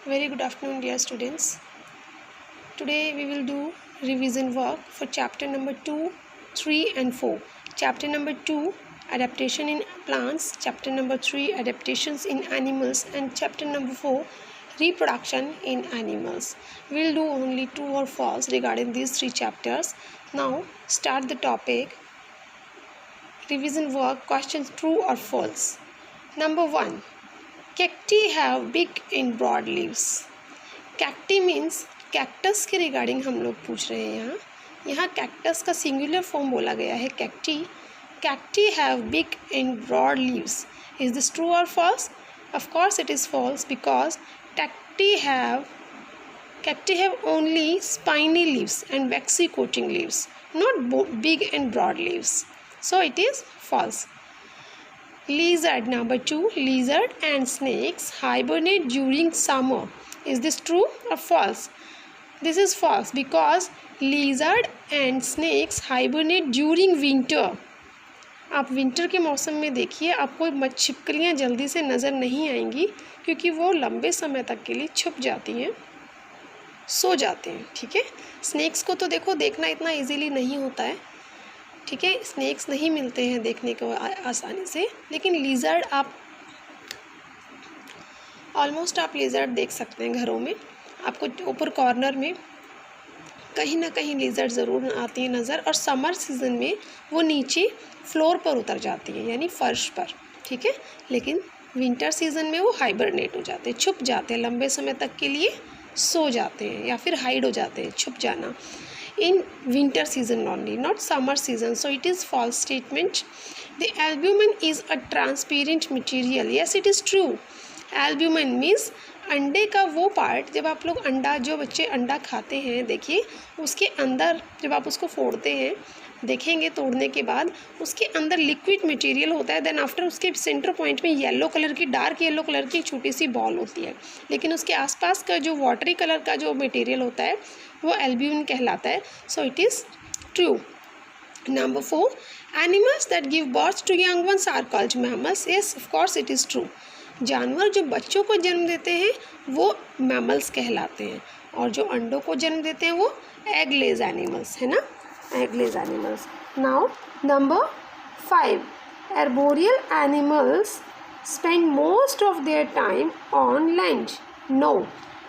Very good afternoon, dear students. Today we will do revision work for chapter number 2, 3 and 4. Chapter number 2, adaptation in plants. Chapter number 3, adaptations in animals. And chapter number 4, reproduction in animals. We will do only true or false regarding these 3 chapters. Now start the topic. Revision work, questions true or false. Number 1. Cacti have big and broad leaves. Cacti means cactus के regarding हम लोग पूछ रहे हैं। यहाँ cactus का singular form बोला गया है cacti. Cacti have big and broad leaves. Is this true और false? Of course it is false because cacti have only spiny leaves and waxy coating leaves, not big and broad leaves, so it is false. Lizard number 2. Lizard and snakes hibernate during summer. Is this true or false? This is false because lizard and snakes hibernate during winter. आप winter के मौसम में देखिए, आपको छिपकलियाँ जल्दी से नज़र नहीं आएंगी क्योंकि वो लंबे समय तक के लिए छुप जाती हैं, सो जाते हैं. ठीक है, स्नेक्स को तो देखो देखना इतना इजीली नहीं होता है. ठीक है, स्नेक्स नहीं मिलते हैं देखने को आसानी से, लेकिन लिजर्ड आप ऑलमोस्ट आप लिजर्ड देख सकते हैं घरों में. आपको ऊपर कॉर्नर में कहीं ना कहीं लिजर्ड ज़रूर आती है नज़र, और समर सीज़न में वो नीचे फ्लोर पर उतर जाती है यानी फर्श पर. ठीक है, लेकिन विंटर सीज़न में वो हाइबरनेट हो जाते हैं, छुप जाते हैं, लंबे समय तक के लिए सो जाते हैं या फिर हाइड हो जाते हैं, छुप जाना. In winter season only, not summer season, so it is false statement. The albumin is a transparent material. Yes, it is true. Albumin means अंडे का वो पार्ट, जब आप लोग अंडा, जो बच्चे अंडा खाते हैं, देखिए उसके अंदर जब आप उसको फोड़ते हैं, देखेंगे तोड़ने के बाद उसके अंदर लिक्विड मटेरियल होता है. देन आफ्टर उसके सेंटर पॉइंट में येलो कलर की, डार्क येलो कलर की छोटी सी बॉल होती है, लेकिन उसके आसपास का जो वाटरी कलर का जो मटेरियल होता है वो एल्ब्यूमिन कहलाता है. So it is true. Number 4. Animals that give birth to young ones are called mammals. Yes, of course it is true. जानवर जो बच्चों को जन्म देते हैं वो मैमल्स कहलाते हैं, और जो अंडों को जन्म देते हैं वो एग लेज एनिमल्स है ना, egg lays animals. Now number 5. Arboreal animals spend most of their time on land. No,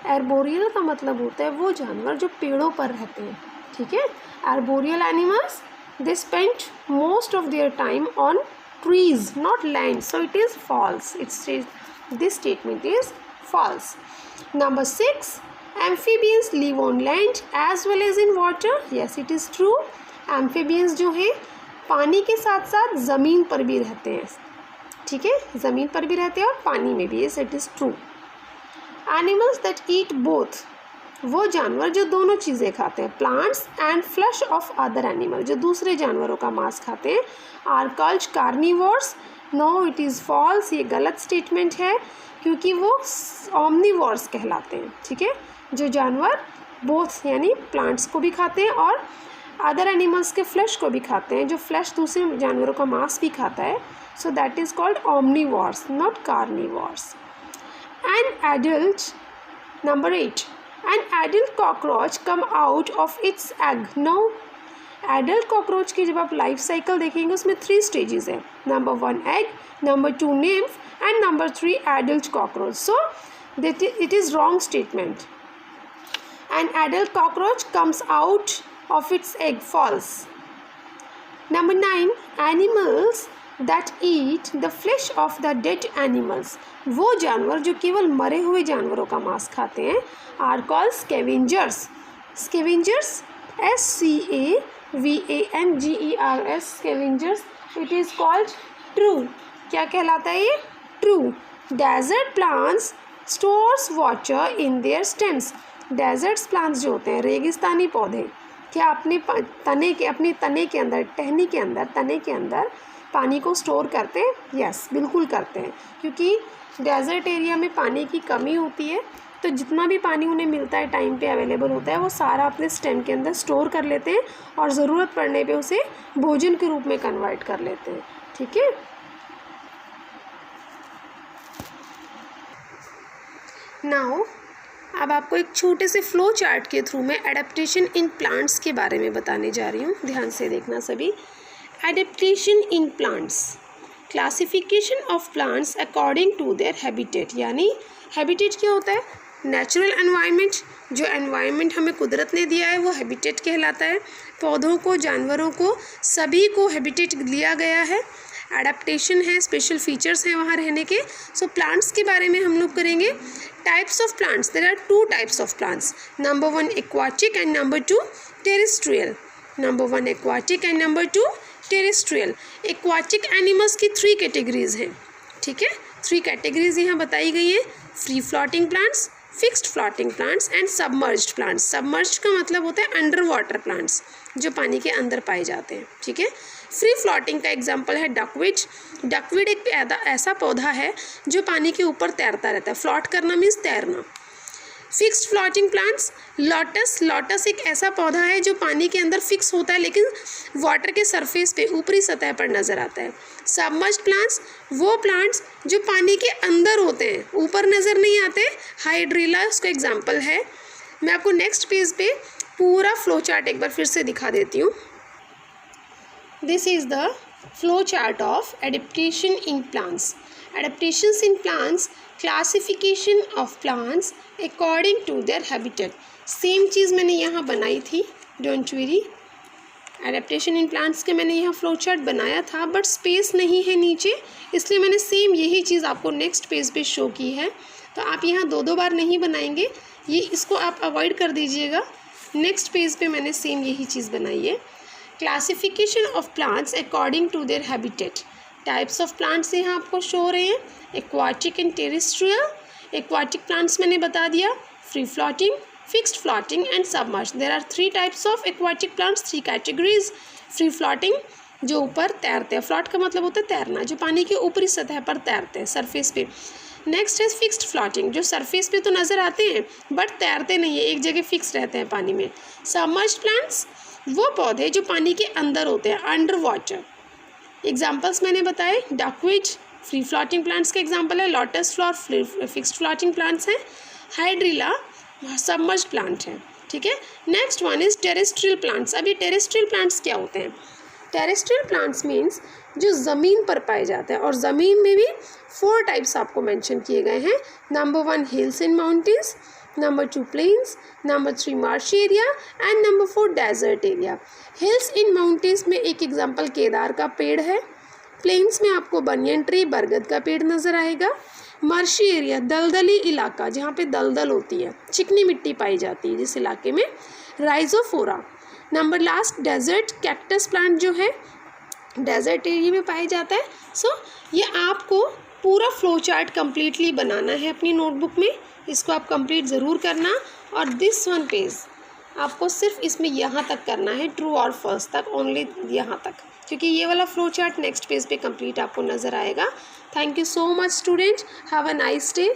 arboreal का मतलब होता है वो जानवर जो पेड़ों पर रहते हैं. ठीक है, arboreal animals they spend most of their time on trees, not land, so it is false. This statement is false. Number 6. Amphibians live on land as well as in water. Yes, it is true. Amphibians जो है पानी के साथ साथ ज़मीन पर भी रहते हैं. ठीक है, ज़मीन पर भी रहते हैं और पानी में भी. Yes, it is true. Animals that eat both, वो जानवर जो दोनों चीज़ें खाते हैं, plants and flesh of other animal, जो दूसरे जानवरों का मांस खाते हैं, are called carnivores. No, it is false. ये गलत स्टेटमेंट है क्योंकि वो ओमनिवोर्स कहलाते हैं. ठीक है, जो जानवर बोथ यानी प्लांट्स को भी खाते हैं और अदर एनिमल्स के फ्लैश को भी खाते हैं, जो फ्लैश दूसरे जानवरों का मांस भी खाता है, so that is called omnivores, not carnivores. An adult. Number 8. An adult cockroach come out of its egg. No, adult cockroach की जब आप लाइफ साइकिल देखेंगे उसमें 3 stages है. Number 1 egg, number 2 nymph and number 3 adult cockroach. So it is wrong statement. An adult cockroach comes out of its egg. False. Number 9. Animals that eat the flesh of the dead animals. वो जानवर जो केवल मरे हुए जानवरों का मांस खाते हैं are called scavengers. Scavengers, SCAVENGERS, scavengers. It is called true. क्या कहलाता है ये? True. Desert plants stores water in their stems. Desert plants जो होते हैं, रेगिस्तानी पौधे, क्या अपने तने के अंदर, टहनी के अंदर, तने के अंदर पानी को स्टोर करते हैं? यस, बिल्कुल करते हैं, क्योंकि डेजर्ट एरिया में पानी की कमी होती है, तो जितना भी पानी उन्हें मिलता है, टाइम पे अवेलेबल होता है, वो सारा अपने स्टेम के अंदर स्टोर कर लेते हैं और ज़रूरत पड़ने पे उसे भोजन के रूप में कन्वर्ट कर लेते हैं. ठीक है, नाउ अब आपको एक छोटे से फ्लो चार्ट के थ्रू मैं एडेप्टेशन इन प्लांट्स के बारे में बताने जा रही हूँ, ध्यान से देखना सभी। Adaptation in plants, classification of plants according to their habitat, यानी हैबिटेट क्या होता है? नेचुरल एनवायरनमेंट, जो एनवायरनमेंट हमें कुदरत ने दिया है वो हैबिटेट कहलाता है। पौधों को, जानवरों को, सभी को हैबिटेट दिया गया है। एडेप्टेशन है, स्पेशल फीचर्स हैं वहाँ रहने के। सो प्लांट्स के बारे में हम लोग करेंगे। Types of plants, there are 2 types of plants, number 1 aquatic and number 2 terrestrial. Number 1 aquatic and number 2 terrestrial. Aquatic animals की 3 कैटेगरीज हैं, ठीक है। 3 कैटेगरीज यहाँ बताई गई हैं, free floating plants, fixed floating plants and submerged plants. Submerged का मतलब होता है अंडर वाटर प्लांट्स, जो पानी के अंदर पाए जाते हैं, ठीक है। फ्री फ्लोटिंग का एग्जांपल है डकवीड। डकवीड एक ऐसा पौधा है जो पानी के ऊपर तैरता रहता है। फ्लोट करना मीन्स तैरना। Fixed floating plants, lotus. Lotus एक ऐसा पौधा है जो पानी के अंदर फिक्स होता है लेकिन वाटर के सरफेस पे, ऊपरी सतह पर नज़र आता है। सबमर्ज्ड प्लांट्स, वो प्लांट्स जो पानी के अंदर होते हैं, ऊपर नज़र नहीं आते। हाइड्रिला उसका एग्जाम्पल है। मैं आपको नेक्स्ट पेज पे पूरा फ्लो चार्ट एक बार फिर से दिखा देती हूँ। This is the flow chart of adaptation in plants. Adaptations in plants, classification of plants according to their habitat. Same चीज़ मैंने यहाँ बनाई थी, don't worry. Adaptation in plants के मैंने यहाँ फ्लो चार्ट बनाया था, बट स्पेस नहीं है नीचे, इसलिए मैंने सेम यही चीज़ आपको नेक्स्ट पेज पे शो की है। तो आप यहाँ 2 बार नहीं बनाएंगे, ये इसको आप अवॉइड कर दीजिएगा। नेक्स्ट पेज पे मैंने सेम यही चीज़ बनाई है। Classification of plants according to their habitat. Types of plants यहाँ आपको शो हो रहे हैं, aquatic and terrestrial. Aquatic plants मैंने बता दिया, free floating, fixed floating and submerged. There are 3 types of aquatic plants, 3 categories. Free floating, जो ऊपर तैरते हैं, फ्लोट का मतलब होता है तैरना, जो पानी के ऊपरी सतह पर तैरते हैं, सरफेस पे। नेक्स्ट है फिक्स्ड फ्लोटिंग, जो सरफेस पे तो नज़र आते हैं बट तैरते नहीं है, एक जगह फिक्स रहते हैं पानी में। सबमर्ज्ड प्लांट्स, वो पौधे जो पानी के अंदर होते हैं, अंडर वाटर। एग्जाम्पल्स मैंने बताए, डकवीड फ्री फ्लोटिंग प्लांट्स का एग्जाम्पल है, lotus floor fixed floating plants हैं, हाइड्रिला सबमर्ज्ड प्लांट है, ठीक है। Next one is terrestrial plants. अब ये टेरेस्ट्रियल प्लांट्स क्या होते हैं? टेरेस्ट्रियल प्लांट्स मीन्स जो ज़मीन पर पाए जाते हैं, और ज़मीन में भी 4 टाइप्स आपको मेंशन किए गए हैं। Number 1 hills and mountains, number 2 plains, number 3 marshy area and number 4 desert area. Hills in mountains में एक एग्जांपल केदार का पेड़ है। प्लेन्स में आपको बनियन ट्री, बरगद का पेड़ नज़र आएगा। मार्शी एरिया दलदली इलाका, जहाँ पे दलदल होती है, चिकनी मिट्टी पाई जाती है जिस इलाके में, rhizophora. Number last desert cactus plant जो है डेजर्ट एरिया में पाया जाता है। सो ये आपको पूरा फ्लो चार्ट कम्प्लीटली बनाना है अपनी नोटबुक में, इसको आप कंप्लीट ज़रूर करना। और दिस वन पेज आपको सिर्फ इसमें यहाँ तक करना है, ट्रू और फॉल्स तक, ओनली यहाँ तक, क्योंकि ये वाला फ्लो चार्ट नेक्स्ट पेज पे कंप्लीट आपको नज़र आएगा। Thank you so much student, have a nice day.